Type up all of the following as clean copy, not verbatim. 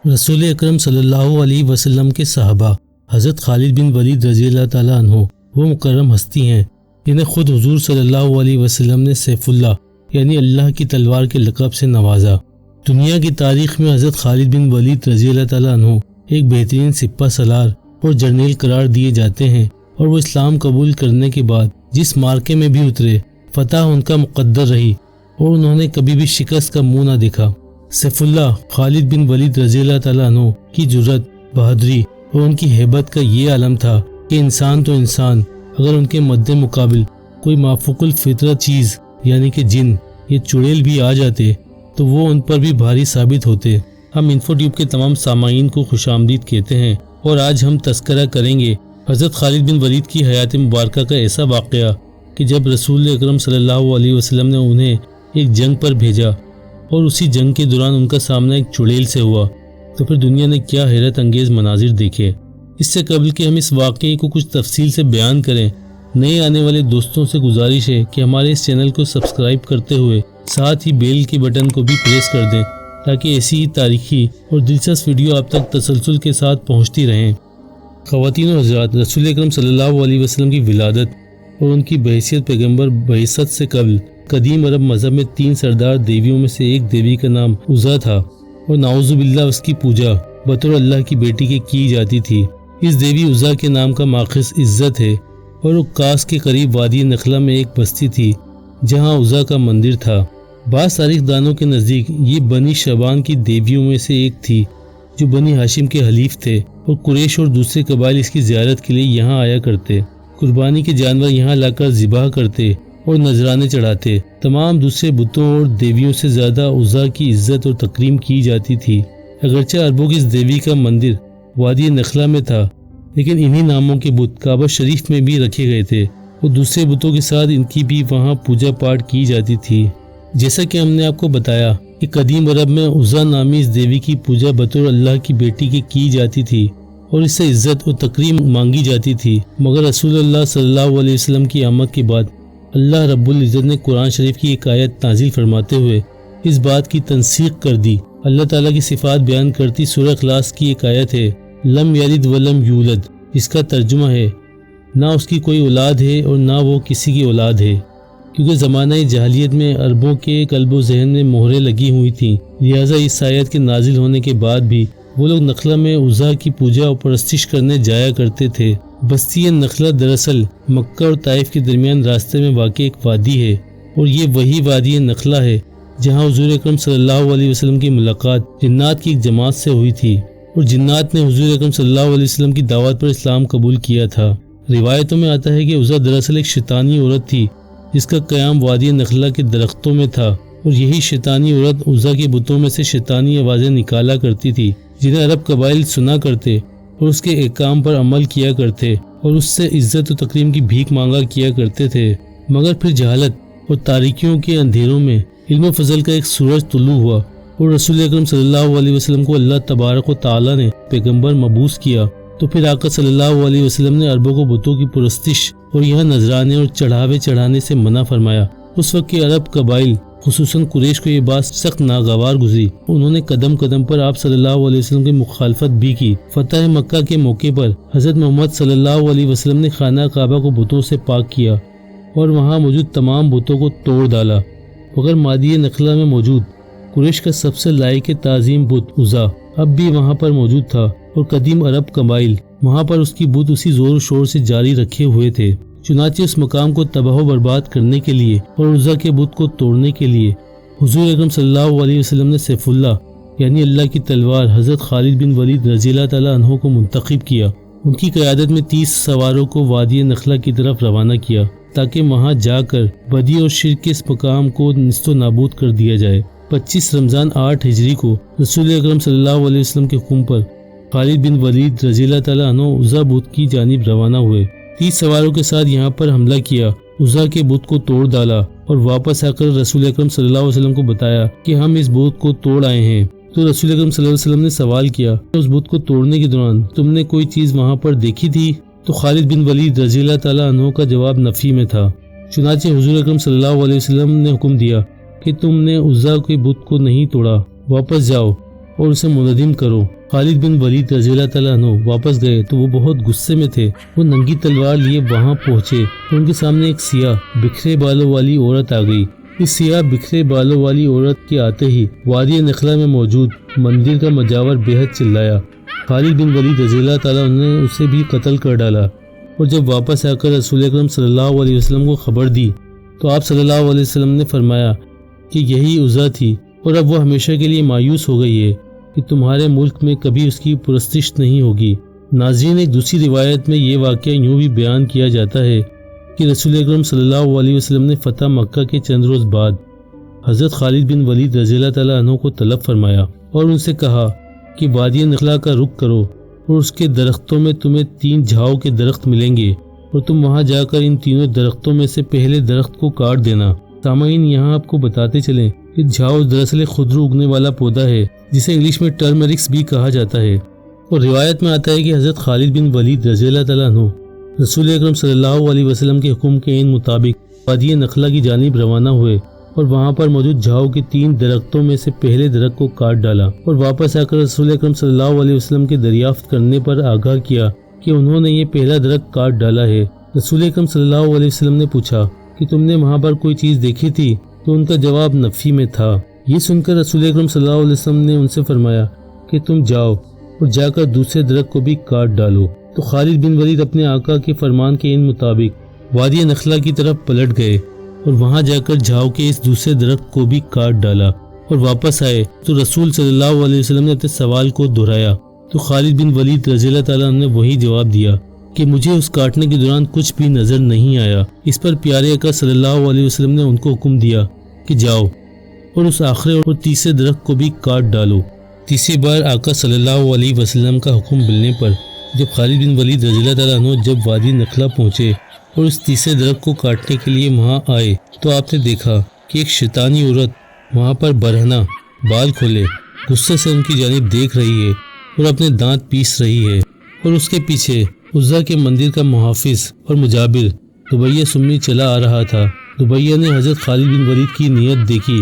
رسول اکرم صلی اللہ علیہ وسلم کے صحابہ حضرت خالد بن ولید رضی اللہ تعالیٰ عنہ وہ مکرم ہستی ہیں جنہیں خود حضور صلی اللہ علیہ وسلم نے سیف اللہ یعنی اللہ کی تلوار کے لقب سے نوازا۔ دنیا کی تاریخ میں حضرت خالد بن ولید رضی اللہ تعالیٰ عنہ ایک بہترین سپہ سالار اور جرنیل قرار دیے جاتے ہیں، اور وہ اسلام قبول کرنے کے بعد جس مارکے میں بھی اترے فتح ان کا مقدر رہی اور انہوں نے کبھی بھی شکست کا منہ نہ دیکھا۔ سیف اللہ خالد بن ولید رضی اللہ تعالیٰ عنہ کی جرأت، بہادری اور ان کی ہیبت کا یہ عالم تھا کہ انسان تو انسان، اگر ان کے مد مقابل کوئی مافوق الفطرت چیز یعنی کہ جن یا چڑیل بھی آ جاتے تو وہ ان پر بھی بھاری ثابت ہوتے۔ ہم انفو ٹیوب کے تمام سامعین کو خوش آمدید کہتے ہیں، اور آج ہم تذکرہ کریں گے حضرت خالد بن ولید کی حیات مبارکہ کا ایسا واقعہ کہ جب رسول اکرم صلی اللہ علیہ وسلم نے انہیں ایک جنگ پر بھیجا اور اسی جنگ کے دوران ان کا سامنا ایک چڑیل سے ہوا تو پھر دنیا نے کیا حیرت انگیز مناظر دیکھے۔ اس سے قبل کہ ہم اس واقعے کو کچھ تفصیل سے بیان کریں، نئے آنے والے دوستوں سے گزارش ہے کہ ہمارے اس چینل کو سبسکرائب کرتے ہوئے ساتھ ہی بیل کے بٹن کو بھی پریس کر دیں تاکہ ایسی ہی تاریخی اور دلچسپ ویڈیو آپ تک تسلسل کے ساتھ پہنچتی رہیں۔ خواتین و حضرات، رسول اکرم صلی اللہ علیہ وسلم کی ولادت اور ان کی بحیثیت پیغمبر بعثت سے قبل قدیم عرب مذہب میں 3 سردار دیویوں میں سے ایک دیوی کا نام عزا تھا، اور نعوذ باللہ اس کی پوجا بطور اللہ کی بیٹی کے کی جاتی تھی۔ اس دیوی عزا کے نام کا ماخذ عزت ہے، اور عکاس کے قریب وادی نخلا میں ایک بستی تھی جہاں عزا کا مندر تھا۔ بعض تاریخ دانوں کے نزدیک یہ بنی شبان کی دیویوں میں سے ایک تھی جو بنی ہاشم کے حلیف تھے، اور قریش اور دوسرے قبائل اس کی زیارت کے لیے یہاں آیا کرتے، قربانی کے جانور یہاں لا کر ذبح کرتے اور نذرانے چڑھاتے۔ تمام دوسرے بتوں اور دیویوں سے زیادہ عزا کی عزت اور تکریم کی جاتی تھی۔ اگرچہ عربوں کی اس دیوی کا مندر وادی نخلا میں تھا، لیکن انہی ناموں کے بت کعبہ شریف میں بھی رکھے گئے تھے، اور دوسرے بتوں کے ساتھ ان کی بھی وہاں پوجا پاٹ کی جاتی تھی۔ جیسا کہ ہم نے آپ کو بتایا کہ قدیم عرب میں عزا نامی اس دیوی کی پوجا بطور اللہ کی بیٹی کی جاتی تھی اور اس سے عزت اور تکریم مانگی جاتی تھی، مگر رسول اللہ صلی اللہ علیہ وسلم کی آمد کے بعد اللہ رب العزت نے قرآن شریف کی ایک آیت نازل فرماتے ہوئے اس بات کی تنسیخ کر دی۔ اللہ تعالیٰ کی صفات بیان کرتی سورہ اخلاص کی ایک آیت ہے، لم یلد ولم یولد، اس کا ترجمہ ہے نہ اس کی کوئی اولاد ہے اور نہ وہ کسی کی اولاد ہے، کیونکہ زمانہ جاہلیت میں عربوں کے قلب و ذہن میں مہریں لگی ہوئی تھیں، لہٰذا اس آیت کے نازل ہونے کے بعد بھی وہ لوگ نخلا میں عزا کی پوجا اور پرستش کرنے جایا کرتے تھے۔ بستی نخلا دراصل مکہ اور طائف کے درمیان راستے میں واقع ایک وادی ہے، اور یہ وہی وادی نخلا ہے جہاں حضور اکرم صلی اللہ علیہ وسلم کی ملاقات جنات کی ایک جماعت سے ہوئی تھی، اور جنات نے حضور اکرم صلی اللہ علیہ وسلم کی دعوت پر اسلام قبول کیا تھا۔ روایتوں میں آتا ہے کہ عزا دراصل ایک شیطانی عورت تھی جس کا قیام وادی نخلا کے درختوں میں تھا، اور یہی شیطانی عورت عزا کے بتوں میں سے شیطانی آوازیں نکالا کرتی تھی جنہیں عرب قبائل سنا کرتے اور اس کے احکام پر عمل کیا کرتے اور اس سے عزت و تکریم کی بھیک مانگا کیا کرتے تھے۔ مگر پھر جہالت اور تاریکیوں کے اندھیروں میں علم و فضل کا ایک سورج طلوع ہوا، اور رسول اکرم صلی اللہ علیہ وسلم کو اللہ تبارک و تعالیٰ نے پیغمبر مبعوث کیا، تو پھر آقا صلی اللہ علیہ وسلم نے عربوں کو بتوں کی پرستش اور یہاں نذرانے اور چڑھاوے چڑھانے سے منع فرمایا۔ اس وقت کے عرب قبائل خصوصاً قریش کو یہ بات سخت ناگوار گزری، انہوں نے قدم قدم پر آپ صلی اللہ علیہ وسلم کی مخالفت بھی کی۔ فتح مکہ کے موقع پر حضرت محمد صلی اللہ علیہ وسلم نے خانہ کعبہ کو بتوں سے پاک کیا اور وہاں موجود تمام بتوں کو توڑ ڈالا، مگر مادی نخلا میں موجود قریش کا سب سے لائق تعظیم بت عزا اب بھی وہاں پر موجود تھا، اور قدیم عرب قبائل وہاں پر اس کی بت اسی زور و شور سے جاری رکھے ہوئے تھے۔ چنانچہ اس مقام کو تباہ و برباد کرنے کے لیے اور عزا کے بت کو توڑنے کے لیے حضور اکرم صلی اللہ علیہ وسلم نے سیف اللہ یعنی اللہ کی تلوار حضرت خالد بن ولید رضی اللہ تعالیٰ عنہ کو منتخب کیا۔ ان کی قیادت میں 30 سواروں کو وادی نخلا کی طرف روانہ کیا تاکہ وہاں جا کر بدی اور شرک کے اس مقام کو نیست و نابود کر دیا جائے۔ 25 رمضان 8 ہجری کو رسول اکرم صلی اللہ علیہ وسلم کے حکم پر خالد بن ولید رضی اللہ تعالیٰ عنہ عزا بت کی جانب روانہ ہوئے۔ 30 سواروں کے ساتھ یہاں پر حملہ کیا، عزا کے بت کو توڑ ڈالا، اور واپس آ کر رسول اکرم صلی اللہ علیہ وسلم کو بتایا کہ ہم اس بت کو توڑ آئے ہیں۔ تو رسول اکرم صلی اللہ علیہ وسلم نے سوال کیا، اس بت کو توڑنے کے دوران تم نے کوئی چیز وہاں پر دیکھی تھی؟ تو خالد بن ولید رضی اللہ تعالیٰ عنہ کا جواب نفی میں تھا۔ چنانچہ حضور اکرم صلی اللہ علیہ وسلم نے حکم دیا کہ تم نے عزا کے بت کو نہیں توڑا، واپس جاؤ اور اسے منہدم کرو۔ خالد بن ولید رضی اللہ تعالیٰ عنہ واپس گئے تو وہ بہت غصے میں تھے۔ وہ ننگی تلوار لیے وہاں پہنچے تو ان کے سامنے ایک سیاہ بکھرے بالوں والی عورت آ گئی۔ اس سیاہ بکھرے بالوں والی عورت کے آتے ہی وادی نخلا میں موجود مندر کا مجاور بے حد چلایا۔ خالد بن ولید رضی اللہ تعالیٰ عنہ نے اسے بھی قتل کر ڈالا، اور جب واپس آ کر رسول اکرم صلی اللہ علیہ وسلم کو خبر دی تو آپ صلی اللہ علیہ وسلم نے فرمایا کہ یہی عزا تھی، اور اب وہ ہمیشہ کے لیے مایوس ہو گئی ہے کہ تمہارے ملک میں کبھی اس کی پرستش نہیں ہوگی۔ ناظرین، ایک دوسری روایت میں یہ واقعہ یوں بھی بیان کیا جاتا ہے کہ رسول اکرم صلی اللہ علیہ وسلم نے فتح مکہ کے چند روز بعد حضرت خالد بن ولید رضی اللہ تعالیٰ عنہ کو طلب فرمایا اور ان سے کہا کہ وادی نخلا کا رخ کرو، اور اس کے درختوں میں تمہیں 3 جھاؤ کے درخت ملیں گے، اور تم وہاں جا کر ان تینوں درختوں میں سے پہلے درخت کو کاٹ دینا۔ سامعین، یہاں آپ کو بتاتے چلیں کہ جھاؤ دراصل خودرو اگنے والا پودا ہے جسے انگلش میں ٹرمرکس بھی کہا جاتا ہے، اور روایت میں آتا ہے کہ حضرت خالد بن ولید رضی اللہ تعالیٰ عنہ رسول اکرم صلی اللہ علیہ وسلم کے حکم کے عین مطابق وادی نخلا کی جانب روانہ ہوئے اور وہاں پر موجود جھاؤ کے 3 درختوں میں سے پہلے درخت کو کاٹ ڈالا، اور واپس آ کر رسول اکرم صلی اللہ علیہ وسلم کے دریافت کرنے پر آگاہ کیا کہ انہوں نے یہ پہلا درخت کاٹ ڈالا ہے۔ رسول اکرم صلی اللہ علیہ وسلم نے پوچھا کہ تم نے وہاں پر کوئی چیز دیکھی تھی؟ تو ان کا جواب نفی میں تھا۔ یہ سن کر رسول اکرم صلی اللہ علیہ وسلم نے ان سے فرمایا کہ تم جاؤ اور جا کر دوسرے درخت کو بھی کاٹ ڈالو۔ تو خالد بن ولید اپنے آقا کے فرمان کے ان مطابق وادی نخلا کی طرف پلٹ گئے اور وہاں جا کر جھاؤ کے اس دوسرے درخت کو بھی کاٹ ڈالا، اور واپس آئے تو رسول صلی اللہ علیہ وسلم نے اپنے سوال کو دہرایا تو خالد بن ولید رضی اللہ تعالیٰ عنہ نے وہی جواب دیا کہ مجھے اس کاٹنے کے دوران کچھ بھی نظر نہیں آیا۔ اس پر پیارے آقا صلی اللہ علیہ وسلم نے ان کو حکم دیا کہ جاؤ اور اس آخری اور تیسرے درخت کو بھی کاٹ ڈالو۔ تیسری بار آقا صلی اللہ علیہ وسلم کا حکم ملنے پر جب خالد بن ولید رضی اللہ تعالیٰ عنہ جب وادی نخلا پہنچے اور اس تیسرے درخت کو کاٹنے کے لیے وہاں آئے تو آپ نے دیکھا کہ ایک شیطانی عورت وہاں پر برہنہ بال کھولے غصے سے ان کی جانب دیکھ رہی ہے اور اپنے دانت پیس رہی ہے، اور اس کے پیچھے عزا کے مندر کا محافظ اور مجابر دبیہ سمی چلا آ رہا تھا۔ دبیہ نے حضرت خالد بن ولید کی نیت دیکھی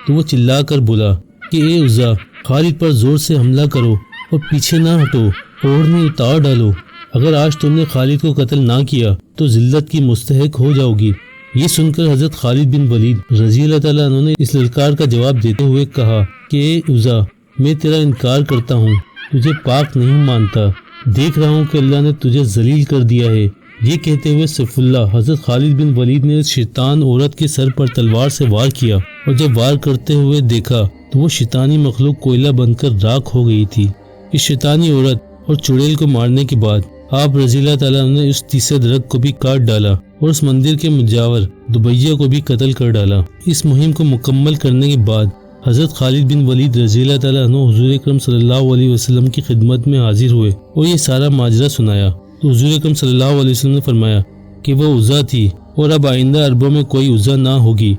تو وہ چلا کر بولا کہ اے عزا، خالد پر زور سے حملہ کرو اور پیچھے نہ ہٹو، اوڑھنی اتار ڈالو۔ اگر آج تم نے خالد کو قتل نہ کیا تو ذلت کی مستحق ہو جاؤ گی۔ یہ سن کر حضرت خالد بن ولید رضی اللہ تعالیٰ عنہ نے اس للکار کا جواب دیتے ہوئے کہا کہ اے عزا، میں تیرا انکار کرتا ہوں، تجھے پاک نہیں مانتا، دیکھ رہا ہوں کہ اللہ نے تجھے ذلیل کر دیا ہے۔ یہ کہتے ہوئے سیف اللہ حضرت خالد بن ولید نے شیطان عورت کے سر پر تلوار سے وار کیا، اور جب وار کرتے ہوئے دیکھا تو وہ شیطانی مخلوق کوئلہ بن کر راکھ ہو گئی تھی۔ اس شیطانی عورت اور چڑیل کو مارنے کے بعد آپ رضی اللہ تعالیٰ عنہ نے اس تیسرے درخت کو بھی کاٹ ڈالا اور اس مندر کے مجاور دبیہ کو بھی قتل کر ڈالا۔ اس مہم کو مکمل کرنے کے بعد حضرت خالد بن ولید رضی اللہ تعالیٰ عنہ حضور اکرم صلی اللہ علیہ وسلم کی خدمت میں حاضر ہوئے اور یہ سارا ماجرا سنایا تو حضور اکرم صلی اللہ علیہ وسلم نے فرمایا کہ وہ عزا تھی، اور اب آئندہ عربوں میں کوئی عزا نہ ہوگی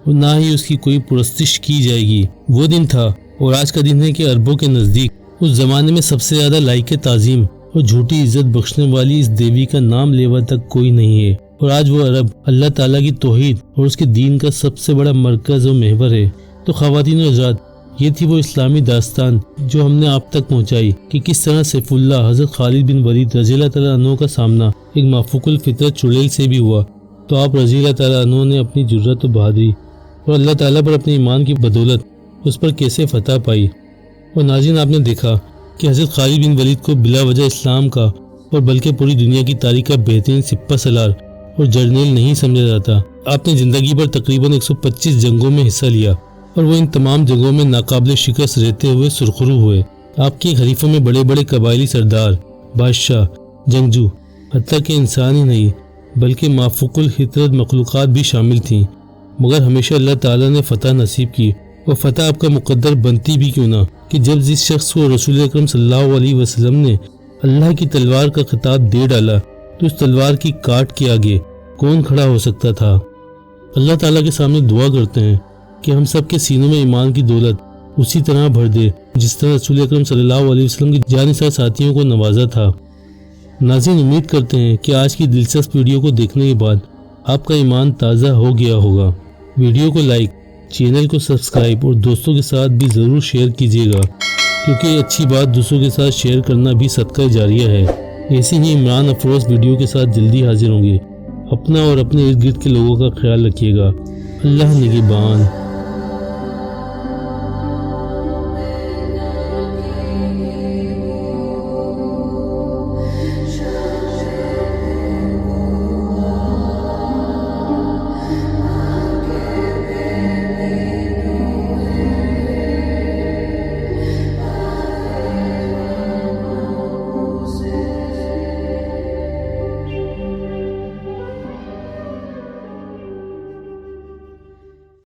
اور نہ ہی اس کی کوئی پرستش کی جائے گی۔ وہ دن تھا اور آج کا دن ہے کہ عربوں کے نزدیک اس زمانے میں سب سے زیادہ لائق تعظیم اور جھوٹی عزت بخشنے والی اس دیوی کا نام لیوا تک کوئی نہیں ہے، اور آج وہ عرب اللہ تعالیٰ کی توحید اور اس کے دین کا سب سے بڑا مرکز و محور ہے۔ تو خواتین و حضرات، یہ تھی وہ اسلامی داستان جو ہم نے آپ تک پہنچائی کہ کس طرح سیف اللہ حضرت خالد بن ولید رضی اللہ تعالیٰ عنہ کا سامنا ایک مافوق الفطرت چڑیل سے بھی ہوا، تو آپ رضی اللہ تعالیٰ عنہ نے اپنی جرأت و بہادری اور اللہ تعالیٰ پر اپنے ایمان کی بدولت اس پر کیسے فتح پائی۔ اور ناظرین، آپ نے دیکھا کہ حضرت خالد بن ولید کو بلا وجہ اسلام کا اور بلکہ پوری دنیا کی تاریخ کا بہترین سپہ سالار اور جرنیل نہیں سمجھا جاتا۔ آپ نے زندگی پر تقریباً 125 جنگوں میں حصہ لیا اور وہ ان تمام جنگوں میں ناقابل شکست رہتے ہوئے سرخرو ہوئے۔ آپ کے حریفوں میں بڑے بڑے قبائلی سردار، بادشاہ، جنگجو، حتیٰ کہ انسان ہی نہیں بلکہ مافوق الفطرت مخلوقات بھی شامل تھیں، مگر ہمیشہ اللہ تعالیٰ نے فتح نصیب کی، اور فتح آپ کا مقدر بنتی بھی کیوں نہ کہ جب جس شخص کو رسول اکرم صلی اللہ علیہ وسلم نے اللہ کی تلوار کا خطاب دے ڈالا تو اس تلوار کی کاٹ کے آگے کون کھڑا ہو سکتا تھا۔ اللہ تعالیٰ کے سامنے دعا کرتے ہیں کہ ہم سب کے سینوں میں ایمان کی دولت اسی طرح بھر دے جس طرح رسول اکرم صلی اللہ علیہ وسلم کی جانثار ساتھیوں کو نوازا تھا۔ ناظرین، امید کرتے ہیں کہ آج کی دلچسپ ویڈیو کو دیکھنے کے بعد آپ کا ایمان تازہ ہو گیا ہوگا۔ ویڈیو کو لائک، چینل کو سبسکرائب اور دوستوں کے ساتھ بھی ضرور شیئر کیجیے گا کیونکہ یہ اچھی بات دوسروں کے ساتھ شیئر کرنا بھی صدقہ جاریہ ہے۔ ایسی ہی عمران افروز ویڈیو کے ساتھ جلدی حاضر ہوں گے۔ اپنا اور اپنے ارد گرد کے لوگوں کا خیال رکھیے گا۔ اللہ نگہبان۔